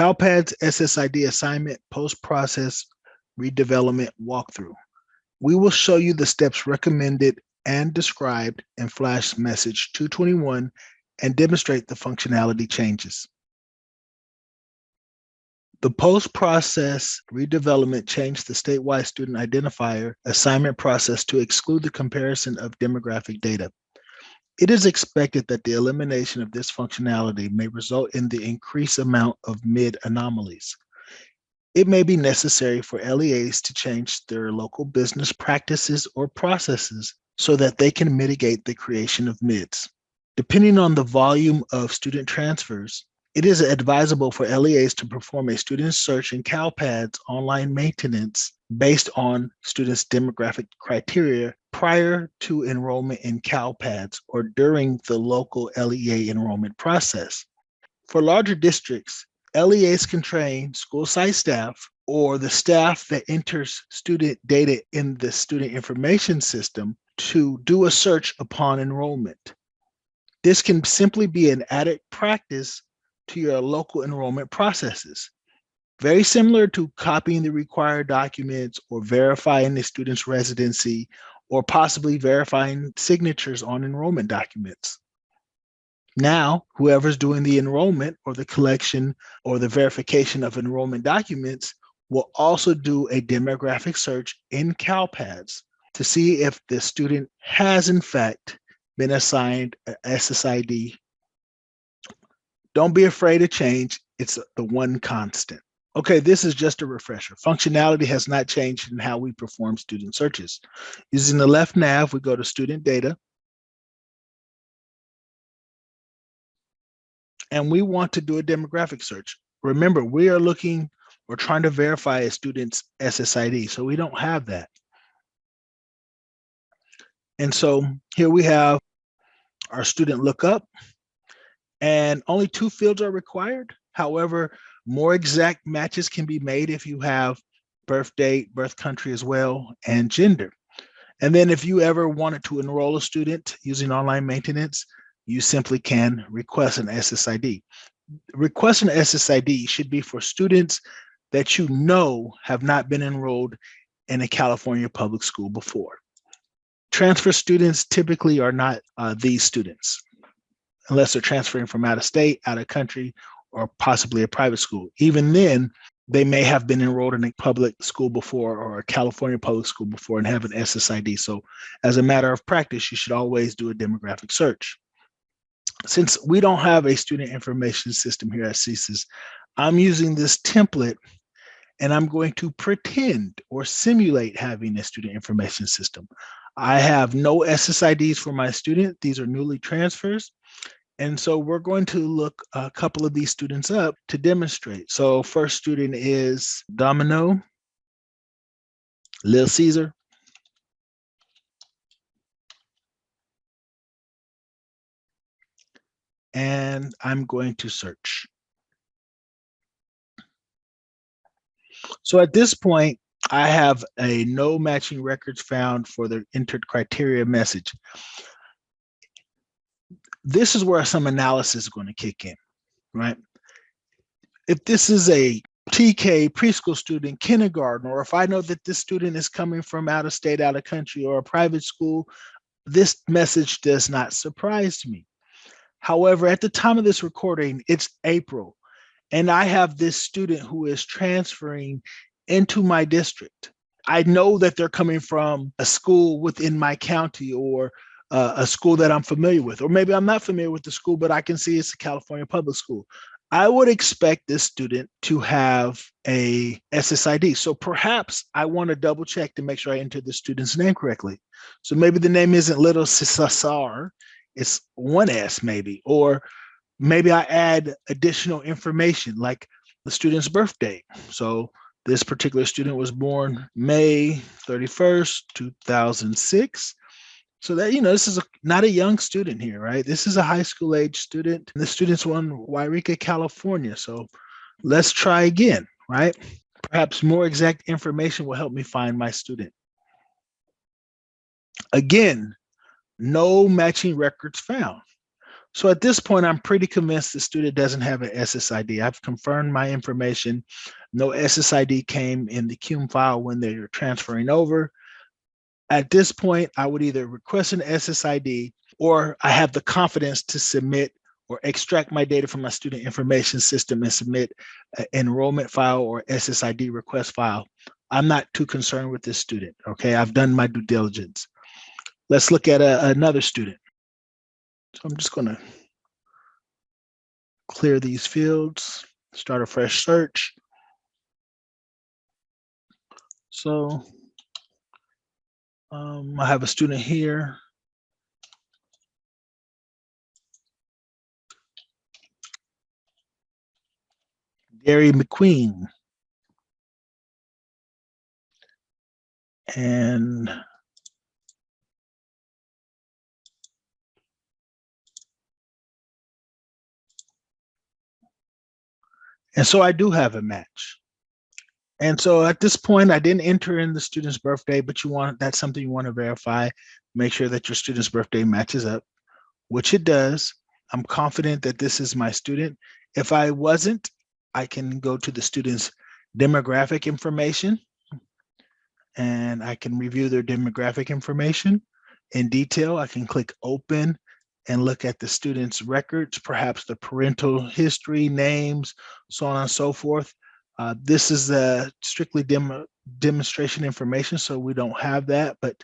CALPADS SSID Assignment Post-Process Redevelopment Walkthrough. We will show you the steps recommended and described in Flash Message 221 and demonstrate the functionality changes. The post-process redevelopment changed the statewide student identifier assignment process to exclude the comparison of demographic data. It is expected that the elimination of this functionality may result in the increased amount of mid anomalies. It may be necessary for LEAs to change their local business practices or processes so that they can mitigate the creation of mids. Depending on the volume of student transfers, it is advisable for LEAs to perform a student search in CALPADS online maintenance based on students' demographic criteria prior to enrollment in CALPADS or during the local LEA enrollment process. For larger districts, LEAs can train school site staff or the staff that enters student data in the student information system to do a search upon enrollment. This can simply be an added practice to your local enrollment processes. Very similar to copying the required documents or verifying the student's residency or possibly verifying signatures on enrollment documents. Now, whoever's doing the enrollment or the collection or the verification of enrollment documents will also do a demographic search in CALPADS to see if the student has in fact been assigned an SSID. Don't be afraid to change. It's the one constant. Okay, this is just a refresher. Functionality has not changed in how we perform student searches. Using the left nav, we go to student data. And we want to do a demographic search. Remember, we are looking or trying to verify a student's SSID, so we don't have that. And so here we have our student lookup, and only 2 fields are required. However, more exact matches can be made if you have birth date, birth country as well, and gender. And then if you ever wanted to enroll a student using online maintenance, you simply can request an SSID. Requesting an SSID should be for students that you know have not been enrolled in a California public school before. Transfer students typically are not these students, unless they're transferring from out of state, out of country, or possibly a private school. Even then, they may have been enrolled in a public school before or a California public school before and have an SSID. So as a matter of practice, you should always do a demographic search. Since we don't have a student information system here at CSIS, I'm using this template and I'm going to pretend or simulate having a student information system. I have no SSIDs for my student. These are newly transfers. And so we're going to look a couple of these students up to demonstrate. So first student is Domino, Lil Caesar. And I'm going to search. So at this point, I have a no matching records found for the entered criteria message. This is where some analysis is going to kick in, right? If this is a TK preschool student, kindergarten, or if I know that this student is coming from out of state, out of country, or a private school, this message does not surprise me. However, at the time of this recording, it's April, and I have this student who is transferring into my district. I know that they're coming from a school within my county or a school that I'm familiar with, or maybe I'm not familiar with the school, but I can see it's a California public school. I would expect this student to have a SSID. So perhaps I want to double check to make sure I enter the student's name correctly. So maybe the name isn't Little Cesar, it's one S maybe, or maybe I add additional information like the student's birthday. So this particular student was born May 31st, 2006. So that, this is not a young student here, right? This is a high school age student. The student's in Wairika, California. So let's try again, right? Perhaps more exact information will help me find my student. Again, no matching records found. So at this point, I'm pretty convinced the student doesn't have an SSID. I've confirmed my information. No SSID came in the CUME file when they were transferring over. At this point, I would either request an SSID or I have the confidence to submit or extract my data from my student information system and submit an enrollment file or SSID request file. I'm not too concerned with this student, okay? I've done my due diligence. Let's look at another student. So I'm just gonna clear these fields, start a fresh search. So I have a student here. Gary McQueen. And so I do have a match. And so at this point, I didn't enter in the student's birthday, but that's something you want to verify. Make sure that your student's birthday matches up, which it does. I'm confident that this is my student. If I wasn't, I can go to the student's demographic information and I can review their demographic information in detail. I can click open and look at the student's records, perhaps the parental history, names, so on and so forth. This is strictly demonstration information, so we don't have that, but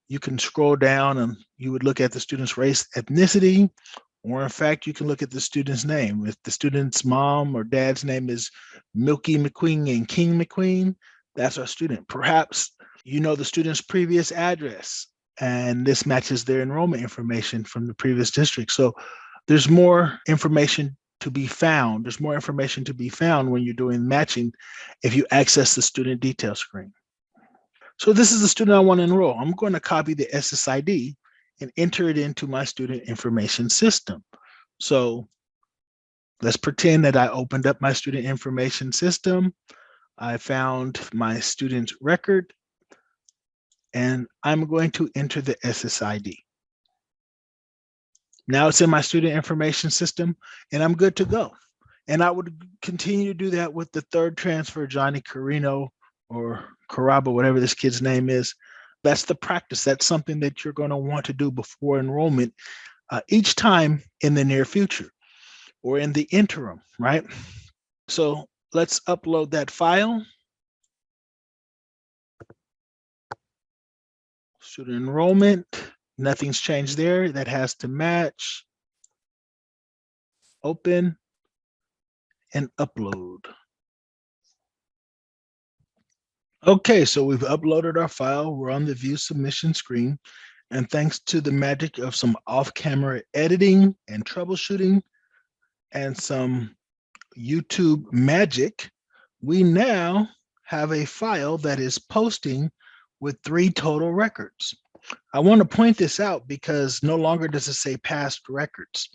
you can scroll down and you would look at the student's race, ethnicity, or in fact, you can look at the student's name. If the student's mom or dad's name is Milky McQueen and King McQueen, that's our student. Perhaps you know the student's previous address, and this matches their enrollment information from the previous district. So there's more information to be found. There's more information to be found when you're doing matching if you access the student detail screen. So this is the student I want to enroll. I'm going to copy the SSID and enter it into my student information system. So let's pretend that I opened up my student information system. I found my student's record, and I'm going to enter the SSID. Now it's in my student information system, and I'm good to go. And I would continue to do that with the third transfer, Johnny Carino or Caraba, whatever this kid's name is. That's the practice. That's something that you're going to want to do before enrollment each time in the near future or in the interim, right? So let's upload that file. Student enrollment, nothing's changed there. That has to match. Open and upload. Okay, so we've uploaded our file. We're on the view submission screen. And thanks to the magic of some off-camera editing and troubleshooting and some YouTube magic, we now have a file that is posting with 3 total records. I want to point this out because no longer does it say past records.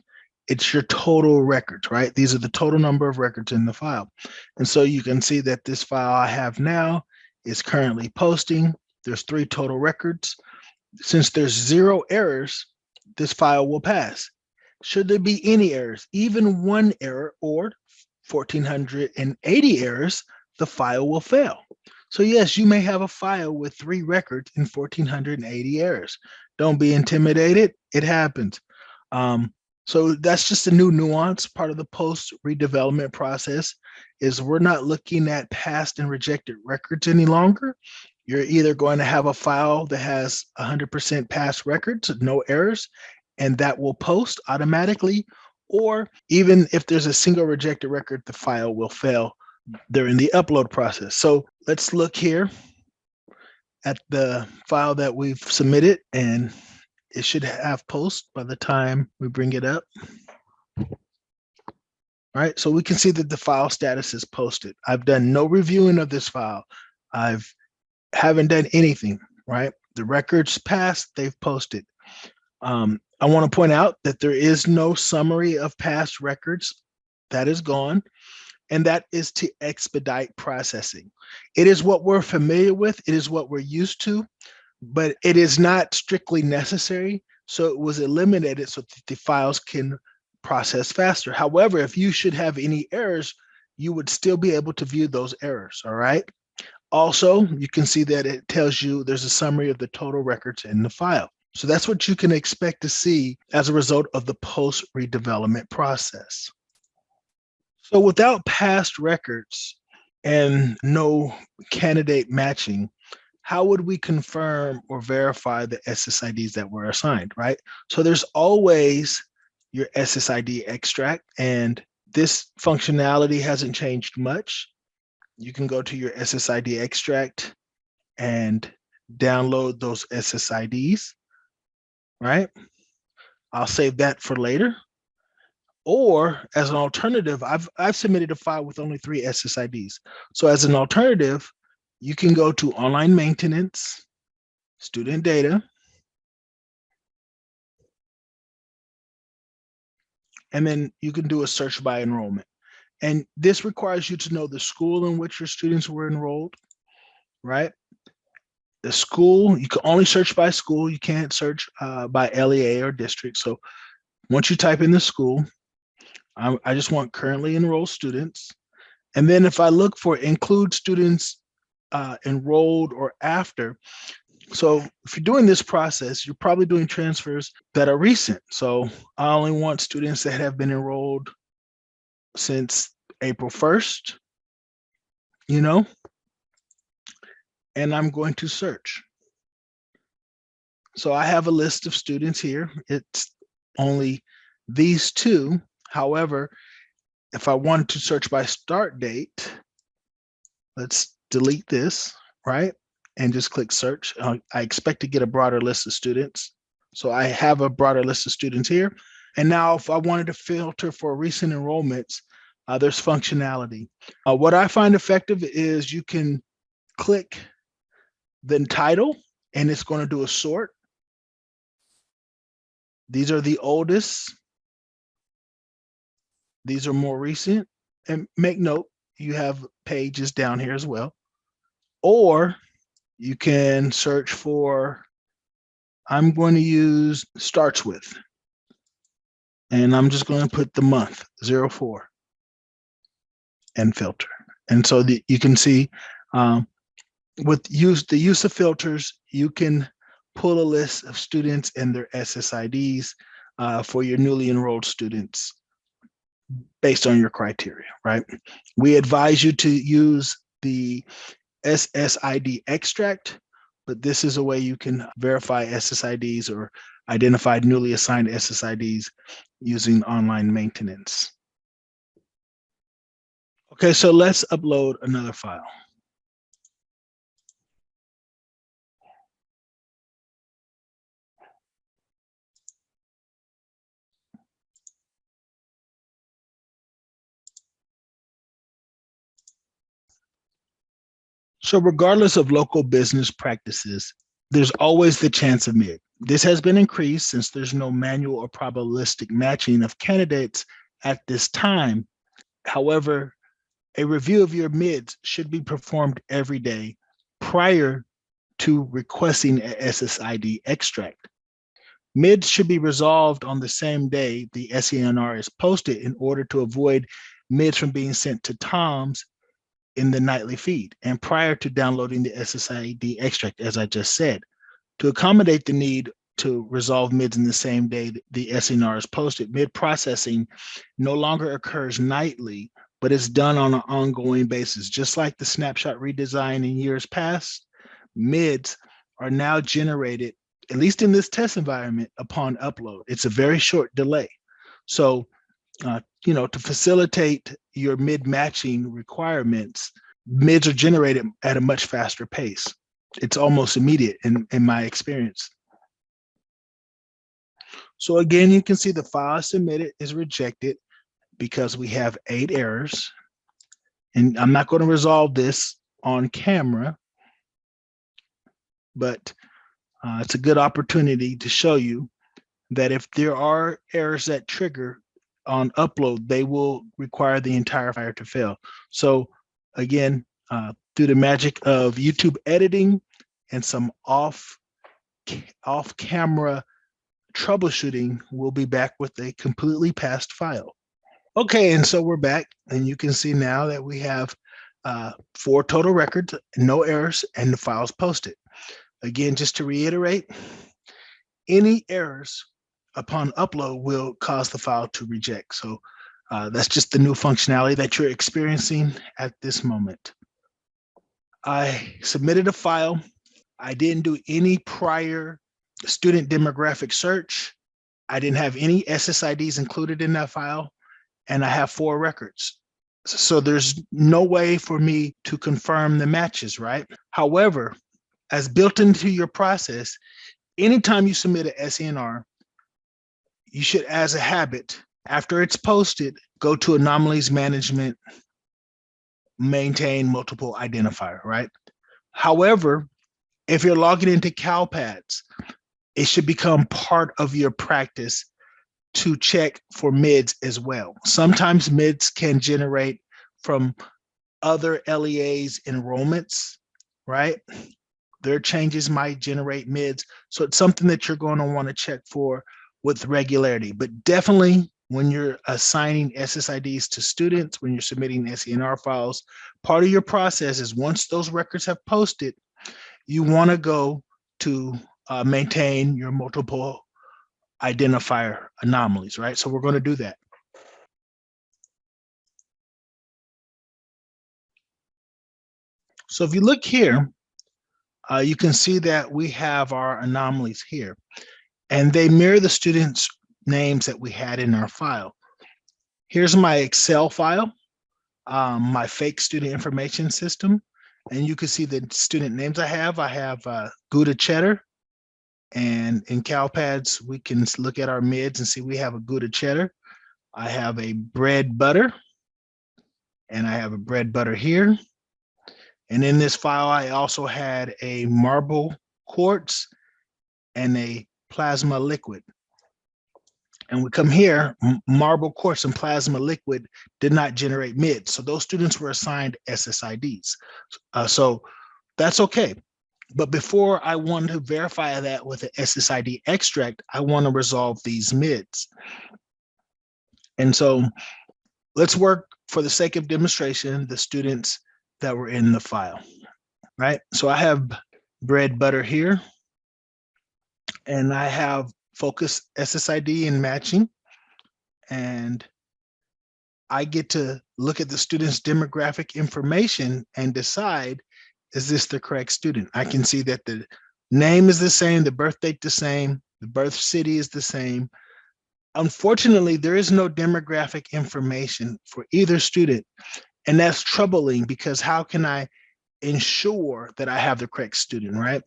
It's your total records, right? These are the total number of records in the file. And so you can see that this file I have now is currently posting. There's 3 total records. Since there's 0 errors, this file will pass. Should there be any errors, even 1 error or 1,480 errors, the file will fail. So yes, you may have a file with 3 records and 1,480 errors. Don't be intimidated. It happens. So that's just a new nuance. Part of the post redevelopment process is we're not looking at past and rejected records any longer. You're either going to have a file that has 100% past records, no errors, and that will post automatically, or even if there's a single rejected record, the file will fail during the upload process. So let's look here at the file that we've submitted, and it should have post by the time we bring it up. All right, so we can see that the file status is posted. I've done no reviewing of this file. Haven't done anything, right? The records passed, they've posted. I want to point out that there is no summary of past records. That is gone. And that is to expedite processing. It is what we're familiar with. It is what we're used to, but it is not strictly necessary. So it was eliminated so that the files can process faster. However, if you should have any errors, you would still be able to view those errors, all right? Also, you can see that it tells you there's a summary of the total records in the file. So that's what you can expect to see as a result of the post redevelopment process. So without past records and no candidate matching, how would we confirm or verify the SSIDs that were assigned, right? So there's always your SSID extract, and this functionality hasn't changed much. You can go to your SSID extract and download those SSIDs, right? I'll save that for later. Or as an alternative, I've submitted a file with only 3 SSIDs. So as an alternative, you can go to online maintenance, student data, and then you can do a search by enrollment. And this requires you to know the school in which your students were enrolled, right? The school, you can only search by school. You can't search by LEA or district. So once you type in the school, I just want currently enrolled students. And then if I look for include students enrolled or after, so if you're doing this process, you're probably doing transfers that are recent. So I only want students that have been enrolled since April 1st, you know, and I'm going to search. So I have a list of students here. It's only these 2. However, if I wanted to search by start date, let's delete this, right? And just click search. I expect to get a broader list of students. So I have a broader list of students here. And now if I wanted to filter for recent enrollments, there's functionality. What I find effective is you can click the title and it's going to do a sort. These are the oldest. These are more recent. And make note, you have pages down here as well. Or you can search for, I'm going to use starts with, and I'm just going to put the month 04 and filter. And so you can see with the use of filters, you can pull a list of students and their SSIDs for your newly enrolled students based on your criteria, right? We advise you to use the SSID extract, but this is a way you can verify SSIDs or identify newly assigned SSIDs using online maintenance. Okay, so let's upload another file. So regardless of local business practices, there's always the chance of mid. This has been increased since there's no manual or probabilistic matching of candidates at this time. However, a review of your mids should be performed every day prior to requesting a SSID extract. Mids should be resolved on the same day the SENR is posted in order to avoid mids from being sent to TOMS in the nightly feed and prior to downloading the SSID extract, as I just said. To accommodate the need to resolve mids in the same day the SNR is posted, mid processing no longer occurs nightly, but it's done on an ongoing basis. Just like the snapshot redesign in years past, mids are now generated, at least in this test environment, upon upload. It's a very short delay. So to facilitate your mid matching requirements, mids are generated at a much faster pace. It's almost immediate in my experience. So again, you can see the file submitted is rejected because we have 8 errors. And I'm not going to resolve this on camera, but it's a good opportunity to show you that if there are errors that trigger on upload, they will require the entire file to fail. So again, through the magic of YouTube editing and some off-camera troubleshooting, we'll be back with a completely passed file. Okay, and so we're back, and you can see now that we have 4 total records, no errors, and the file's posted. Again, just to reiterate, any errors upon upload will cause the file to reject. So that's just the new functionality that you're experiencing at this moment. I submitted a file. I didn't do any prior student demographic search. I didn't have any SSIDs included in that file, and I have 4 records. So there's no way for me to confirm the matches, right? However, as built into your process, anytime you submit an SENR, you should, as a habit, after it's posted, go to Anomalies Management, maintain multiple identifier, right? However, if you're logging into CALPADS, it should become part of your practice to check for MIDs as well. Sometimes MIDs can generate from other LEA's enrollments, right? Their changes might generate MIDs. So it's something that you're going to want to check for with regularity. But definitely when you're assigning SSIDs to students, when you're submitting SENR files, part of your process is once those records have posted, you want to go to maintain your multiple identifier anomalies, right? So we're going to do that. So if you look here, you can see that we have our anomalies here, and they mirror the students' names that we had in our file. Here's my Excel file, my fake student information system, and you can see the student names I have. I have Gouda cheddar, and in CALPADS, we can look at our MIDs and see we have a Gouda cheddar. I have a bread butter, and I have a bread butter here. And in this file, I also had a marble quartz and a plasma liquid. And we come here, marble quartz and plasma liquid did not generate MIDs. So those students were assigned SSIDs. So that's okay. But before I want to verify that with an SSID extract, I want to resolve these MIDs. And so let's work, for the sake of demonstration, the students that were in the file, right? So I have bread butter here, and I have focus SSID and matching, and I get to look at the student's demographic information and decide, is this the correct student? I can see that the name is the same, the birth date the same, the birth city is the same. Unfortunately, there is no demographic information for either student, and that's troubling because how can I ensure that I have the correct student, right?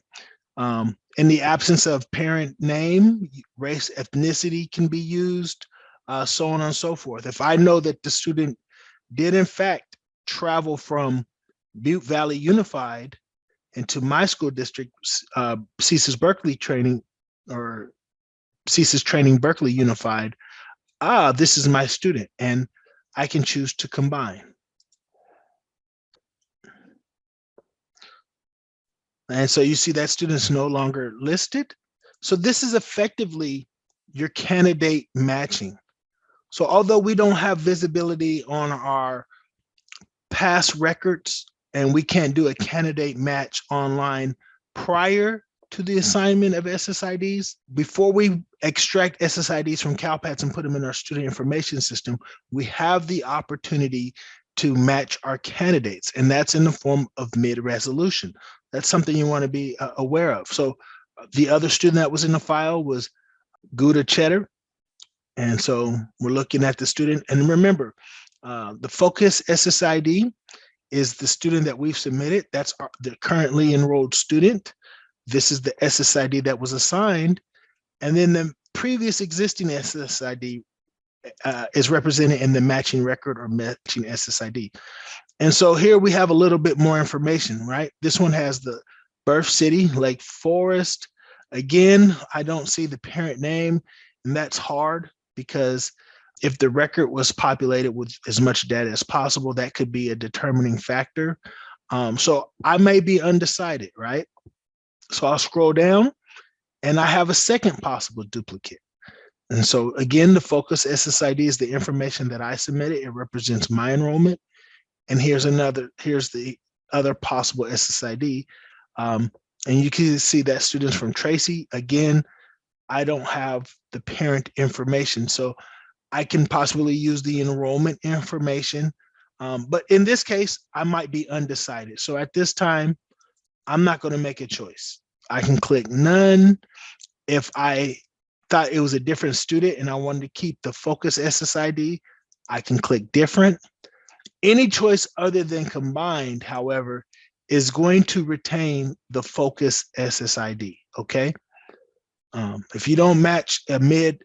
In the absence of parent name, race, ethnicity can be used, so on and so forth. If I know that the student did in fact travel from Butte Valley Unified into my school district, CSIS Berkeley training, or CSIS Training Berkeley Unified, this is my student, and I can choose to combine. And so you see that student's no longer listed. So this is effectively your candidate matching. So although we don't have visibility on our past records and we can't do a candidate match online prior to the assignment of SSIDs, before we extract SSIDs from CALPADS and put them in our student information system, we have the opportunity to match our candidates, and that's in the form of MID resolution. That's something you want to be aware of. So the other student that was in the file was Gouda cheddar, and so we're looking at the student. And remember, the focus SSID is the student that we've submitted. That's the currently enrolled student. This is the SSID that was assigned, and then the previous existing SSID is represented in the matching record or matching SSID. And so here we have a little bit more information, right? This one has the birth city, Lake Forest. Again, I don't see the parent name, and that's hard because if the record was populated with as much data as possible, that could be a determining factor. So I may be undecided, right? So I'll scroll down, And I have a second possible duplicate. And so again, the focus SSID is the information that I submitted. It represents my enrollment. And here's the other possible SSID. And you can see that students from Tracy. Again, I don't have the parent information, so I can possibly use the enrollment information. But in this case, I might be undecided. So at this time, I'm not going to make a choice. I can click none. If I thought it was a different student and I wanted to keep the focus SSID, I can click different. Any choice other than combined, however, is going to retain the focus SSID, okay? If you don't match a mid,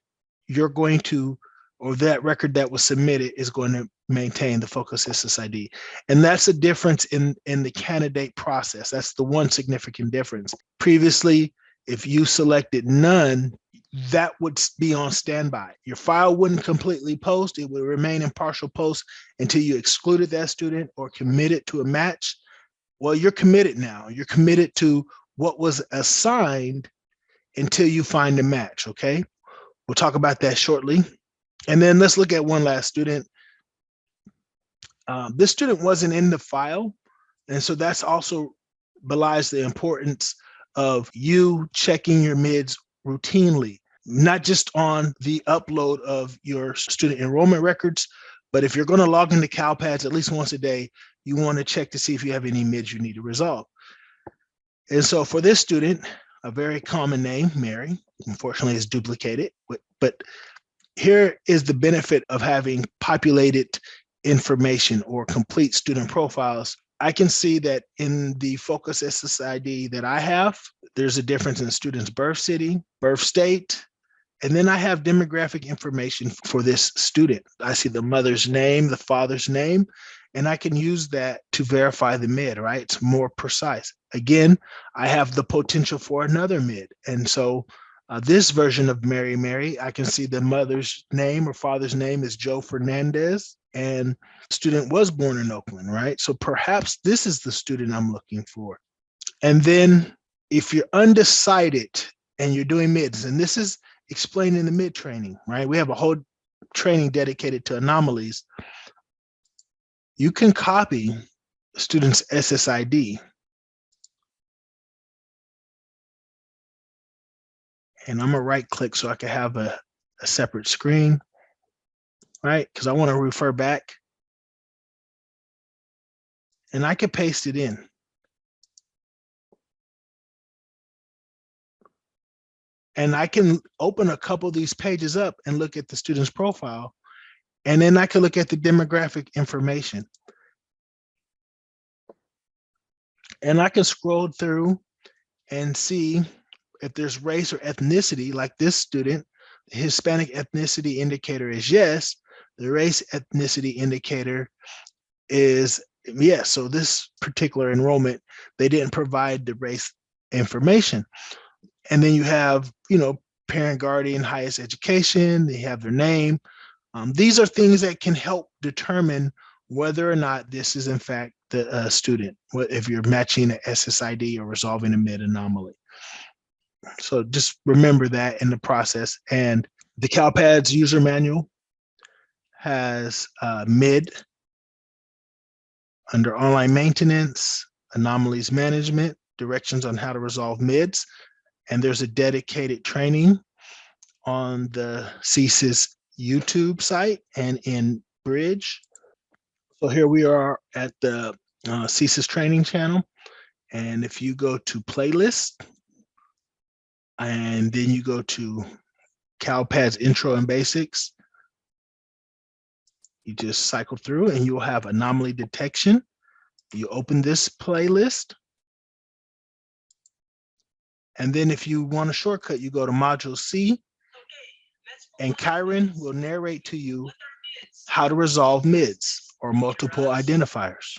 you're going to, or that record that was submitted is going to maintain the focus SSID. And that's a difference in the candidate process. That's the one significant difference. Previously, if you selected none, that would be on standby. Your file wouldn't completely post. It would remain in partial post until you excluded that student or committed to a match. Well, you're committed now. You're committed to what was assigned until you find a match, okay? We'll talk about that shortly. And then let's look at one last student. This student wasn't in the file, and so that's also belies the importance of you checking your mids routinely, not just on the upload of your student enrollment records, but if you're going to log into CALPADS at least once a day, you want to check to see if you have any mids you need to resolve. And so for this student, a very common name, Mary, unfortunately is duplicated, but here is the benefit of having populated information or complete student profiles. I can see that in the focus SSID that I have, there's a difference in the student's birth city, birth state, and then I have demographic information for this student. I see the mother's name, the father's name, and I can use that to verify the mid, right? It's more precise. Again, I have the potential for another mid. And so this version of Mary, I can see the mother's name or father's name is Joe Fernandez, and student was born in Oakland, right? So perhaps this is the student I'm looking for. And then if you're undecided and you're doing mids, and this is explained in the mid training, right? We have a whole training dedicated to anomalies. You can copy the student's SSID. And I'm gonna right click so I can have a separate screen, right? Because I want to refer back. And I can paste it in. And I can open a couple of these pages up and look at the student's profile. And then I can look at the demographic information. And I can scroll through and see if there's race or ethnicity, like this student. The Hispanic ethnicity indicator is yes. The race ethnicity indicator is yes. So this particular enrollment, they didn't provide the race information. And then you have, parent, guardian, highest education, they have their name. These are things that can help determine whether or not this is in fact the student, if you're matching an SSID or resolving a mid anomaly. So just remember that in the process. And the CALPADS user manual has mid under online maintenance, anomalies management, directions on how to resolve mids. And there's a dedicated training on the CSIS YouTube site and in Bridge. So here we are at the CSIS training channel. And if you go to playlist, and then you go to CALPADS Intro and Basics, you just cycle through and you'll have anomaly detection. You open this playlist. And then if you want a shortcut, you go to Module C, and Kyron will narrate to you how to resolve mids or multiple identifiers.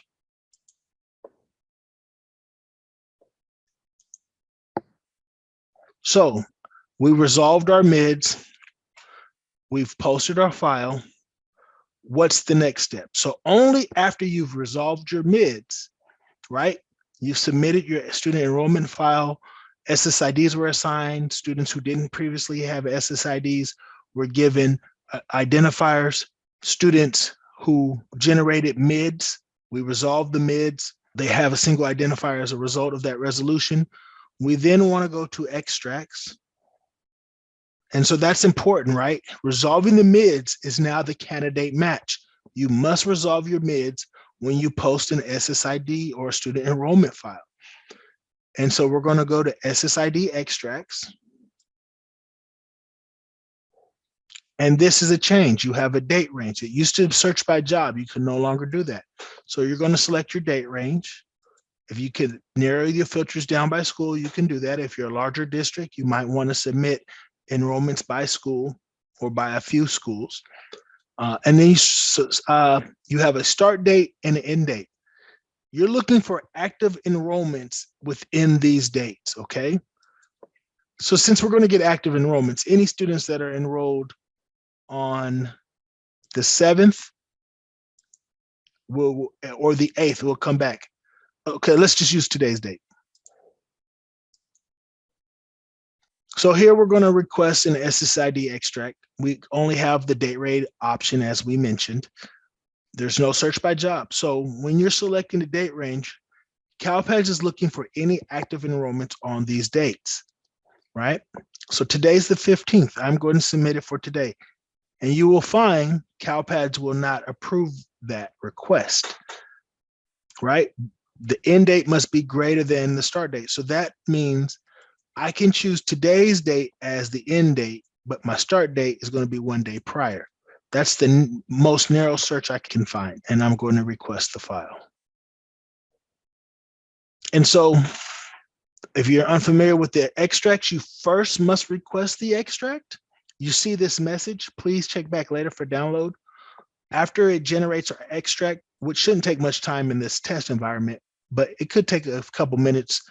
So we resolved our mids. We've posted our file. What's the next step? So only after you've resolved your mids, right? You've submitted your student enrollment file SSIDs were assigned. Students who didn't previously have SSIDs were given identifiers. Students who generated mids, we resolved the mids. They have a single identifier as a result of that resolution. We then want to go to extracts. And so that's important, right? Resolving the mids is now the candidate match. You must resolve your mids when you post an SSID or a student enrollment file. And so we're going to go to SSID extracts. And this is a change. You have a date range. It used to search by job. You can no longer do that. So you're going to select your date range. If you could narrow your filters down by school, you can do that. If you're a larger district, you might want to submit enrollments by school or by a few schools. And then you have a start date and an end date. You're looking for active enrollments within these dates, okay? So since we're going to get active enrollments, any students that are enrolled on the 7th or the 8th will come back. Okay, let's just use today's date. So here we're going to request an SSID extract. We only have the date rate option as we mentioned. There's no search by job. So when you're selecting the date range, CALPADS is looking for any active enrollments on these dates, right? So today's the 15th. I'm going to submit it for today. And you will find CALPADS will not approve that request, right? The end date must be greater than the start date. So that means I can choose today's date as the end date, but my start date is going to be one day prior. That's the most narrow search I can find, and I'm going to request the file. And so if you're unfamiliar with the extracts, you first must request the extract. You see this message, please check back later for download. After it generates our extract, which shouldn't take much time in this test environment, but it could take a couple minutes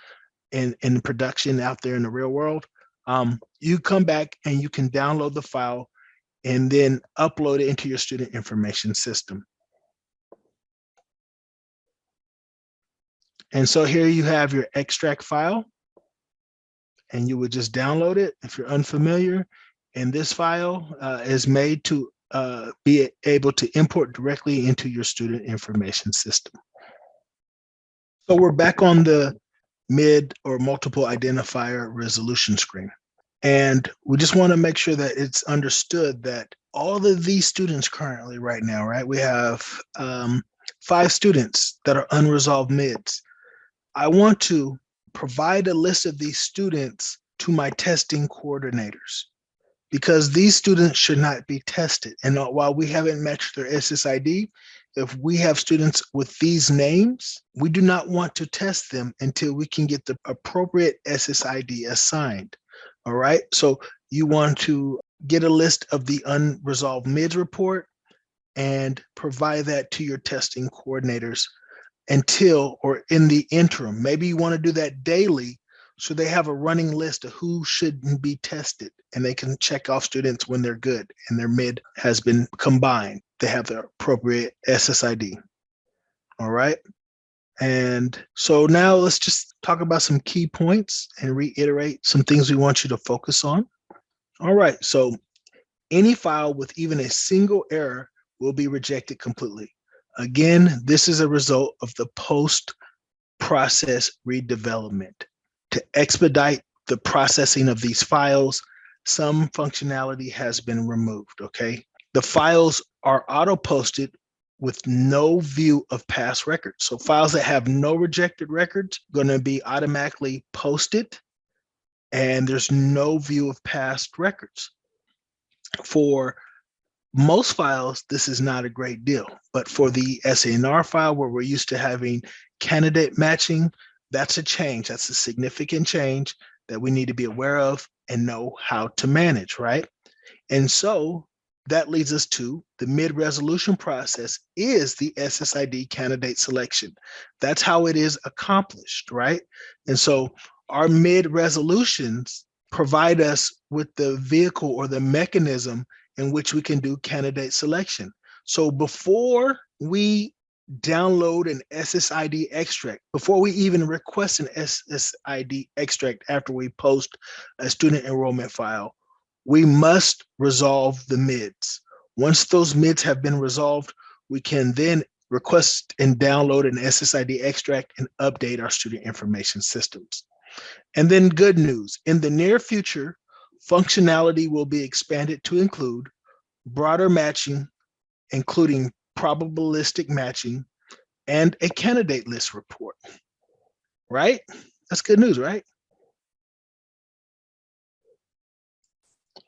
in production out there in the real world. You come back and you can download the file and then upload it into your student information system. And so here you have your extract file, and you would just download it if you're unfamiliar. And this file is made to be able to import directly into your student information system. So we're back on the mid or multiple identifier resolution screen. And we just want to make sure that it's understood that all of these students currently right now, right? We have 5 students that are unresolved mids. I want to provide a list of these students to my testing coordinators because these students should not be tested. And while we haven't matched their SSID, if we have students with these names, we do not want to test them until we can get the appropriate SSID assigned. All right, so you want to get a list of the unresolved mids report and provide that to your testing coordinators until, or in the interim, maybe you want to do that daily so they have a running list of who shouldn't be tested and they can check off students when they're good and their mid has been combined. They have the appropriate SSID. All right. And so now let's just talk about some key points and reiterate some things we want you to focus on. All right, so any file with even a single error will be rejected completely. Again, this is a result of the post-process redevelopment. To expedite the processing of these files, some functionality has been removed, okay? The files are auto-posted with no view of past records. So files that have no rejected records are going to be automatically posted and there's no view of past records. For most files, this is not a great deal, but for the SANR file where we're used to having candidate matching, that's a change. That's a significant change that we need to be aware of and know how to manage, right? And so that leads us to the mid-resolution process is the SSID candidate selection. That's how it is accomplished, right? And so our mid-resolutions provide us with the vehicle or the mechanism in which we can do candidate selection. So before we download an SSID extract before we even request an SSID extract after we post a student enrollment file. We must resolve the MIDs. Once those MIDs have been resolved, we can then request and download an SSID extract and update our student information systems. And then good news, in the near future, functionality will be expanded to include broader matching, including probabilistic matching, and a candidate list report, right? That's good news, right?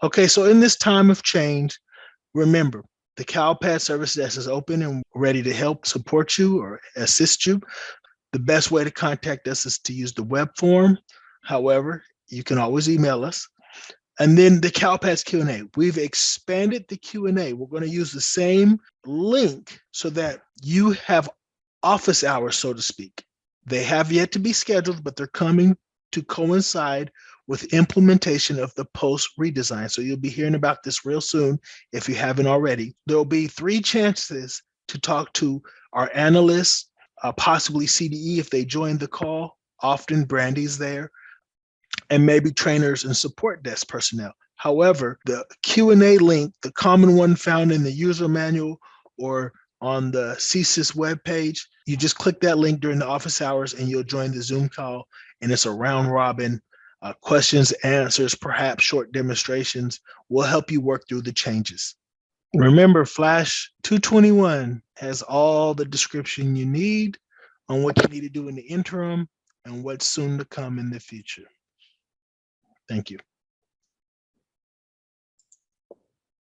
Okay, so in this time of change, remember, the CALPADS service desk is open and ready to help support you or assist you. The best way to contact us is to use the web form. However, you can always email us. And then the CALPADS Q&A. We've expanded the Q&A. We're going to use the same link so that you have office hours, so to speak. They have yet to be scheduled, but they're coming to coincide with implementation of the post redesign. So you'll be hearing about this real soon if you haven't already. There'll be 3 chances to talk to our analysts, possibly CDE if they join the call. Often Brandy's there, and maybe trainers and support desk personnel. However, the Q&A link, the common one found in the user manual or on the CSIS webpage, you just click that link during the office hours and you'll join the Zoom call, and it's a round robin, questions, answers, perhaps short demonstrations. Will help you work through the changes. Remember, Flash 221 has all the description you need on what you need to do in the interim and what's soon to come in the future. Thank you.